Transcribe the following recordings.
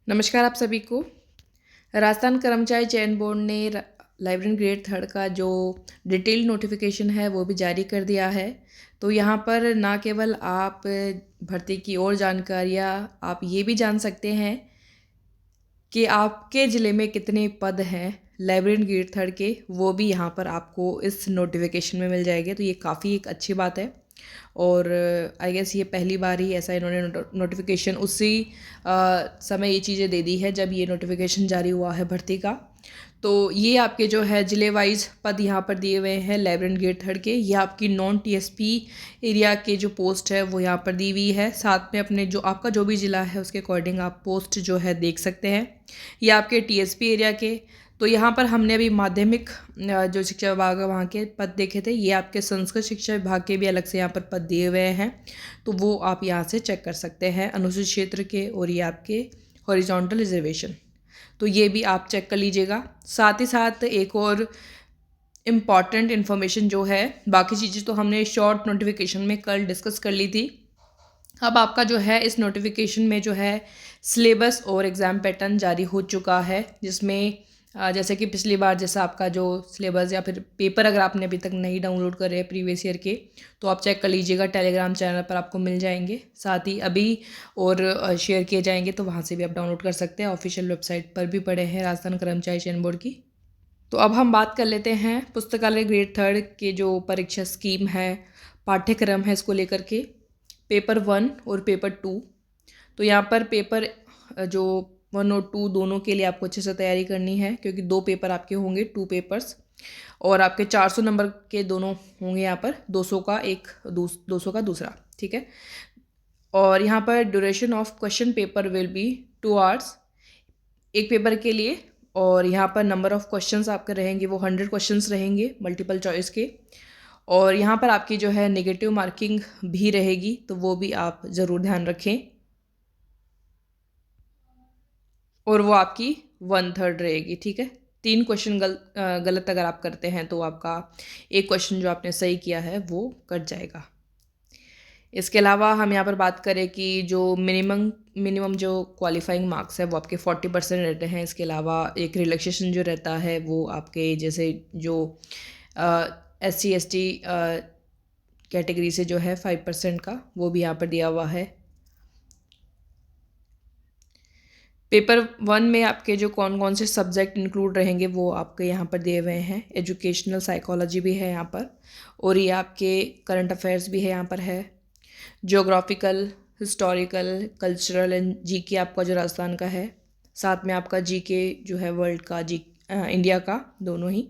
नमस्कार आप सभी को। राजस्थान कर्मचारी चयन बोर्ड ने लाइब्रेरियन ग्रेड थर्ड का जो डिटेल नोटिफिकेशन है वो भी जारी कर दिया है। तो यहाँ पर ना केवल आप भर्ती की और जानकारियाँ आप ये भी जान सकते हैं कि आपके ज़िले में कितने पद हैं लाइब्रेरियन ग्रेड थर्ड के, वो भी यहाँ पर आपको इस नोटिफिकेशन में मिल जाएंगे। तो ये काफ़ी एक अच्छी बात है और आई गेस ये पहली बार ही ऐसा इन्होंने नोटिफिकेशन उसी समय ये चीज़ें दे दी है जब ये नोटिफिकेशन जारी हुआ है भर्ती का। तो ये आपके जो है ज़िले वाइज पद यहाँ पर दिए हुए हैं लाइब्रेरियन ग्रेड थर्ड के। ये आपकी नॉन टीएसपी एरिया के जो पोस्ट है वो यहाँ पर दी हुई है। साथ में अपने जो आपका जो भी ज़िला है उसके अकॉर्डिंग आप पोस्ट जो है देख सकते हैं। ये आपके टीएसपी एरिया के। तो यहाँ पर हमने अभी माध्यमिक जो शिक्षा विभाग है वहाँ के पद देखे थे। ये आपके संस्कृत शिक्षा विभाग के भी अलग से यहाँ पर पद दिए हुए हैं, तो वो आप यहाँ से चेक कर सकते हैं अनुसूचित क्षेत्र के। और ये आपके हॉरिजॉन्टल रिजर्वेशन, तो ये भी आप चेक कर लीजिएगा। साथ ही साथ एक और इम्पॉर्टेंट इन्फॉर्मेशन जो है, बाकी चीज़ें तो हमने शॉर्ट नोटिफिकेशन में कल डिस्कस कर ली थी। अब आपका जो है इस नोटिफिकेशन में जो है सिलेबस और एग्ज़ाम पैटर्न जारी हो चुका है, जिसमें जैसे कि पिछली बार जैसा आपका जो सिलेबस या फिर पेपर अगर आपने अभी तक नहीं डाउनलोड करे हैं प्रीवियस ईयर के, तो आप चेक कर लीजिएगा। टेलीग्राम चैनल पर आपको मिल जाएंगे, साथ ही अभी और शेयर किए जाएंगे, तो वहाँ से भी आप डाउनलोड कर सकते हैं। ऑफिशियल वेबसाइट पर भी पड़े हैं राजस्थान कर्मचारी चयन बोर्ड की। तो अब हम बात कर लेते हैं पुस्तकालय ग्रेड थर्ड के जो परीक्षा स्कीम है, पाठ्यक्रम है, इसको लेकर के पेपर 1 और पेपर 2। तो यहाँ पर पेपर जो 1 और 2 दोनों के लिए आपको अच्छे से तैयारी करनी है, क्योंकि 2 पेपर आपके होंगे, 2 पेपर्स, और आपके 400 नंबर के दोनों होंगे यहाँ पर, 200 का एक 200 का दूसरा, ठीक है। और यहाँ पर duration of question paper will be 2 hours एक पेपर के लिए। और यहाँ पर नंबर ऑफ़ क्वेश्चंस आपके रहेंगे वो 100 क्वेश्चंस रहेंगे मल्टीपल चॉइस के। और यहाँ पर आपकी जो है नेगेटिव मार्किंग भी रहेगी, तो वो भी आप ज़रूर ध्यान रखें। और वो आपकी 1/3 रहेगी, ठीक है। 3 क्वेश्चन गलत अगर आप करते हैं तो आपका एक क्वेश्चन जो आपने सही किया है वो कट जाएगा। इसके अलावा हम यहाँ पर बात करें कि जो मिनिमम जो क्वालिफाइंग मार्क्स है वो आपके 40% रहते हैं। इसके अलावा एक रिलैक्सेशन जो रहता है वो आपके जैसे जो SC ST कैटेगरी से जो है 5% का, वो भी यहाँ पर दिया हुआ है। पेपर 1 में आपके जो कौन कौन से सब्जेक्ट इंक्लूड रहेंगे वो आपके यहाँ पर दिए हुए हैं। एजुकेशनल साइकोलॉजी भी है यहाँ पर, और ये आपके करंट अफेयर्स भी है यहाँ पर है। Geographical, historical, cultural and GK आपका जो राजस्थान का है। साथ में आपका जीके जो है वर्ल्ड का, इंडिया का, दोनों ही।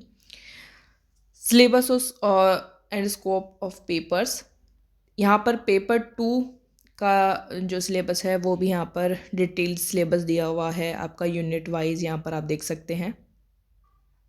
Syllabus and scope of papers, यहाँ पर पेपर 2 का जो सिलेबस है वो भी यहाँ पर डिटेल्ड सिलेबस दिया हुआ है आपका यूनिट वाइज, यहाँ पर आप देख सकते हैं।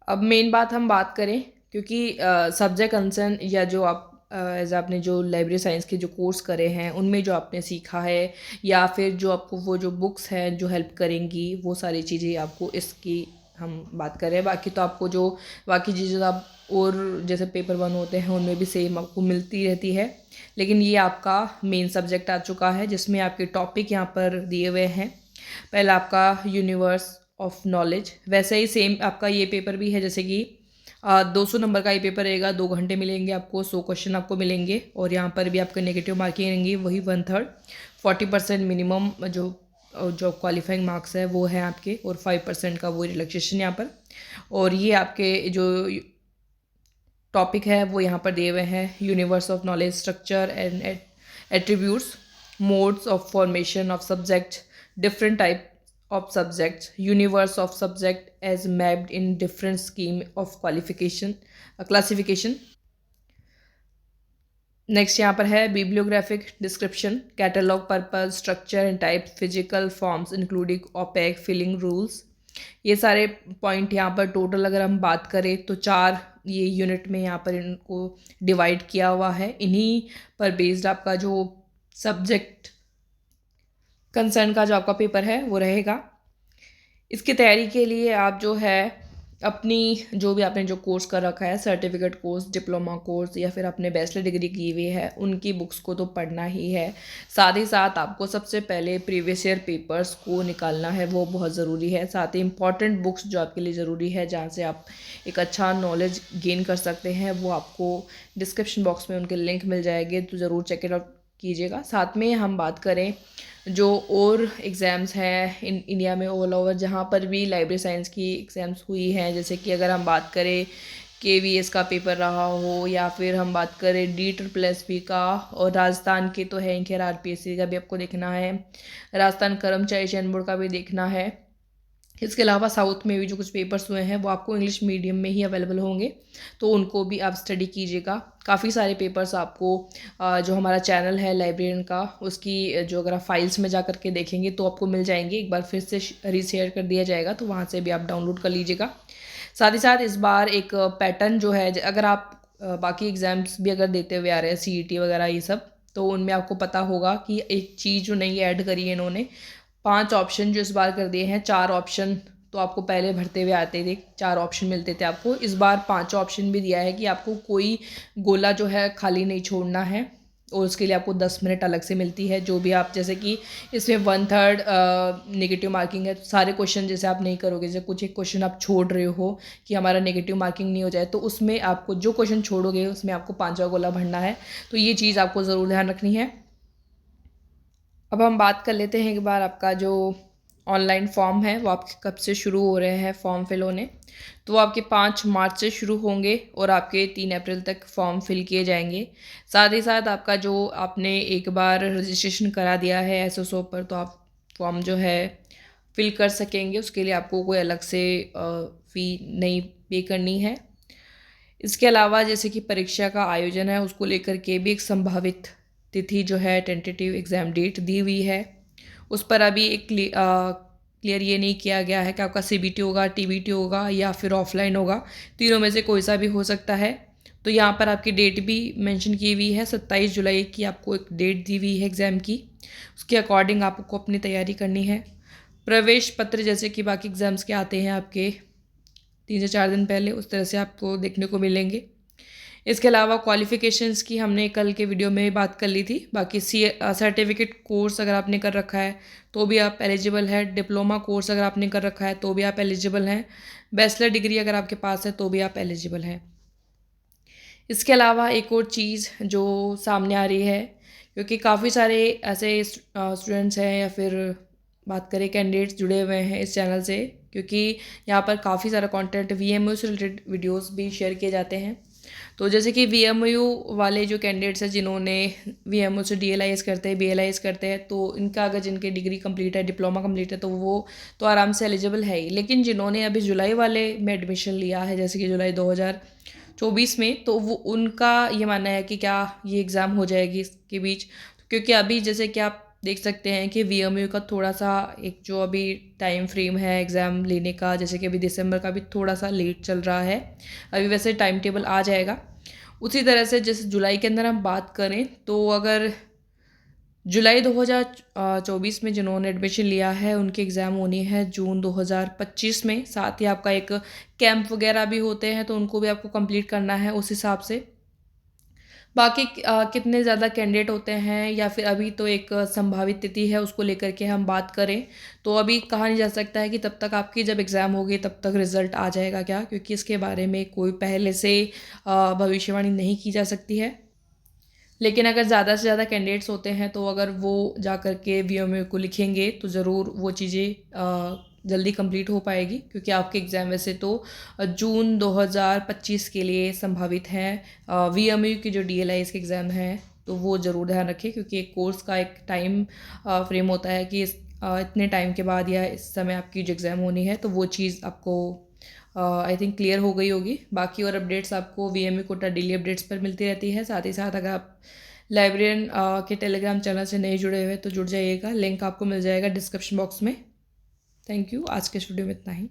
अब मेन बात हम बात करें, क्योंकि सब्जेक्ट कंसर्न या जो आप एज आपने जो लाइब्रेरी साइंस के जो कोर्स करे हैं उनमें जो आपने सीखा है, या फिर जो आपको वो जो बुक्स हैं जो हेल्प करेंगी, वो सारी चीज़ें आपको इसकी हम बात करें। बाकी तो आपको जो बाकी चीज़ें आप और जैसे पेपर 1 होते हैं उनमें भी सेम आपको मिलती रहती है, लेकिन ये आपका मेन सब्जेक्ट आ चुका है जिसमें आपके टॉपिक यहाँ पर दिए हुए हैं। पहला आपका यूनिवर्स ऑफ नॉलेज, वैसे ही सेम आपका ये पेपर भी है, जैसे कि 200 नंबर का ये पेपर रहेगा, 2 घंटे मिलेंगे आपको, 100 क्वेश्चन आपको मिलेंगे। और यहाँ पर भी आपका नेगेटिव मार्किंग रहेंगी वही 1/3, 40% मिनिमम जो क्वालिफाइंग मार्क्स है वो है आपके, और 5% का वो रिलैक्सेशन यहाँ पर। और ये आपके जो टॉपिक है वो यहाँ पर दिए हुए हैं। Universe of knowledge, structure and attributes, modes of formation of subject, different type of subjects, universe of subject as mapped in different scheme of qualification classification। Next यहाँ पर है bibliographic description, catalogue purpose, structure and type, physical forms including OPAC filing rules. ये सारे point यहाँ पर total अगर हम बात करें तो 4 ये यूनिट में यहाँ पर इनको डिवाइड किया हुआ है। इन्हीं पर बेस्ड आपका जो सब्जेक्ट कंसर्न का जो आपका पेपर है वो रहेगा। इसकी तैयारी के लिए आप जो है अपनी जो भी आपने जो कोर्स कर रखा है, सर्टिफिकेट कोर्स, डिप्लोमा कोर्स या फिर आपने बैचलर डिग्री की हुई है, उनकी बुक्स को तो पढ़ना ही है। साथ ही साथ आपको सबसे पहले प्रीवियस ईयर पेपर्स को निकालना है, वो बहुत ज़रूरी है। साथ ही इम्पॉर्टेंट बुक्स जो आपके लिए ज़रूरी है, जहाँ से आप एक अच्छा नॉलेज गेन कर सकते हैं, वो आपको डिस्क्रिप्शन बॉक्स में उनके लिंक मिल जाएंगे, तो ज़रूर चेक इट आउट कीजिएगा। साथ में हम बात करें जो और एग्ज़ाम्स हैं इंडिया में ऑल ओवर, जहाँ पर भी लाइब्रेरी साइंस की एग्ज़ाम्स हुई हैं, जैसे कि अगर हम बात करें KVS का पेपर रहा हो, या फिर हम बात करें DSSS का, और राजस्थान के तो है, खैर RPSC का भी आपको देखना है, राजस्थान कर्मचारी चयन बोर्ड का भी देखना है। इसके अलावा साउथ में भी जो कुछ पेपर्स हुए हैं वो आपको इंग्लिश मीडियम में ही अवेलेबल होंगे, तो उनको भी आप स्टडी कीजिएगा। काफ़ी सारे पेपर्स आपको जो हमारा चैनल है लाइब्रेरियन का, उसकी जो अगर आप फाइल्स में जा कर के देखेंगे तो आपको मिल जाएंगे, एक बार फिर से रीशेयर कर दिया जाएगा, तो वहाँ से भी आप डाउनलोड कर लीजिएगा। साथ ही साथ इस बार एक पैटर्न जो है, अगर आप बाकी एग्ज़ाम्स भी अगर देते हुए आ रहे हैं CET वगैरह ये सब, तो उनमें आपको पता होगा कि एक चीज़ जो नई ऐड करी है इन्होंने, 5 ऑप्शन जो इस बार कर दिए हैं। 4 ऑप्शन तो आपको पहले भरते हुए आते थे, 4 ऑप्शन मिलते थे आपको, इस बार 5 ऑप्शन भी दिया है कि आपको कोई गोला जो है खाली नहीं छोड़ना है, और उसके लिए आपको 10 मिनट अलग से मिलती है। जो भी आप, जैसे कि इसमें 1/3 नेगेटिव मार्किंग है, तो सारे क्वेश्चन जैसे आप नहीं करोगे, जैसे कुछ एक क्वेश्चन आप छोड़ रहे हो कि हमारा नेगेटिव मार्किंग नहीं हो जाए, तो उसमें आपको जो क्वेश्चन छोड़ोगे उसमें आपको 5वां गोला भरना है, तो ये चीज़ आपको ज़रूर ध्यान रखनी है। अब हम बात कर लेते हैं एक बार आपका जो ऑनलाइन फॉर्म है वो आपके कब से शुरू हो रहे हैं फॉर्म फिल होने। तो वो आपके 5 मार्च से शुरू होंगे और आपके 3 अप्रैल तक फॉर्म फिल किए जाएंगे। साथ ही साथ आपका जो आपने एक बार रजिस्ट्रेशन करा दिया है SSO पर, तो आप फॉर्म जो है फिल कर सकेंगे, उसके लिए आपको कोई अलग से फ़ी नहीं पे करनी है। इसके अलावा जैसे कि परीक्षा का आयोजन है, उसको लेकर के भी एक संभावित तिथि जो है, टेंटेटिव एग्ज़ाम डेट दी हुई है। उस पर अभी एक क्लियर ये नहीं किया गया है कि आपका CBT होगा, TBT होगा या फिर ऑफलाइन होगा, तीनों में से कोई सा भी हो सकता है। तो यहाँ पर आपकी डेट भी मेंशन की हुई है, 27 जुलाई की आपको एक डेट दी हुई है एग्ज़ाम की, उसके अकॉर्डिंग आपको अपनी तैयारी करनी है। प्रवेश पत्र जैसे कि बाकी एग्ज़ाम्स के आते हैं आपके 3 से 4 दिन पहले, उस तरह से आपको देखने को मिलेंगे। इसके अलावा क्वालिफ़िकेशंस की हमने कल के वीडियो में बात कर ली थी। बाकी सर्टिफिकेट कोर्स अगर आपने कर रखा है तो भी आप एलिजिबल है, डिप्लोमा कोर्स अगर आपने कर रखा है तो भी आप एलिजिबल हैं, बैचलर डिग्री अगर आपके पास है तो भी आप एलिजिबल हैं। इसके अलावा एक और चीज़ जो सामने आ रही है, क्योंकि काफ़ी सारे ऐसे स्टूडेंट्स हैं या फिर बात करें कैंडिडेट्स जुड़े हुए हैं इस चैनल से, क्योंकि यहाँ पर काफ़ी सारा कंटेंट VMU से रिलेटेड वीडियोस भी शेयर किए जाते हैं। तो जैसे कि VMU वाले जो कैंडिडेट्स हैं जिन्होंने VMU से DLIS करते हैं, BLIS करते हैं, तो इनका अगर जिनके डिग्री कंप्लीट है, डिप्लोमा कंप्लीट है, तो वो तो आराम से एलिजिबल है ही। लेकिन जिन्होंने अभी जुलाई वाले में एडमिशन लिया है, जैसे कि जुलाई 2024 में, तो वो उनका ये मानना है कि क्या ये एग्ज़ाम हो जाएगी इसके बीच, क्योंकि अभी जैसे कि आप देख सकते हैं कि VMU का थोड़ा सा एक जो अभी टाइम फ्रेम है एग्ज़ाम लेने का, जैसे कि अभी दिसंबर का भी थोड़ा सा लेट चल रहा है। अभी वैसे टाइम टेबल आ जाएगा। उसी तरह से जैसे जुलाई के अंदर हम बात करें, तो अगर जुलाई 2024 में जिन्होंने एडमिशन लिया है उनकी एग्ज़ाम होनी है जून 2025 में। साथ ही आपका एक कैंप वगैरह भी होते हैं, तो उनको भी आपको कंप्लीट करना है उस हिसाब से। बाकी कितने ज़्यादा कैंडिडेट होते हैं या फिर अभी तो एक संभावित तिथि है उसको लेकर के हम बात करें, तो अभी कहा नहीं जा सकता है कि तब तक आपकी जब एग्ज़ाम होगी तब तक रिज़ल्ट आ जाएगा क्या, क्योंकि इसके बारे में कोई पहले से भविष्यवाणी नहीं की जा सकती है। लेकिन अगर ज़्यादा से ज़्यादा कैंडिडेट्स होते हैं, तो अगर वो जा कर के VMU को लिखेंगे तो ज़रूर वो चीज़ें जल्दी कंप्लीट हो पाएगी, क्योंकि आपके एग्ज़ाम वैसे तो जून 2025 के लिए संभावित हैं। VMU की जो DLIS के एग्ज़ाम हैं तो वो ज़रूर ध्यान रखें, क्योंकि एक कोर्स का एक टाइम फ्रेम होता है कि इतने टाइम के बाद या इस समय आपकी जो एग्ज़ाम होनी है, तो वो चीज़ आपको आई थिंक क्लियर हो गई होगी। बाकी और अपडेट्स आपको VMU कोटा डेली अपडेट्स पर मिलती रहती है। साथ ही साथ अगर आप लाइब्रेरियन के टेलीग्राम चैनल से नहीं जुड़े हुए तो जुड़ जाइएगा, लिंक आपको मिल जाएगा डिस्क्रिप्शन बॉक्स में। थैंक यू, आज के इस वीडियो में इतना ही।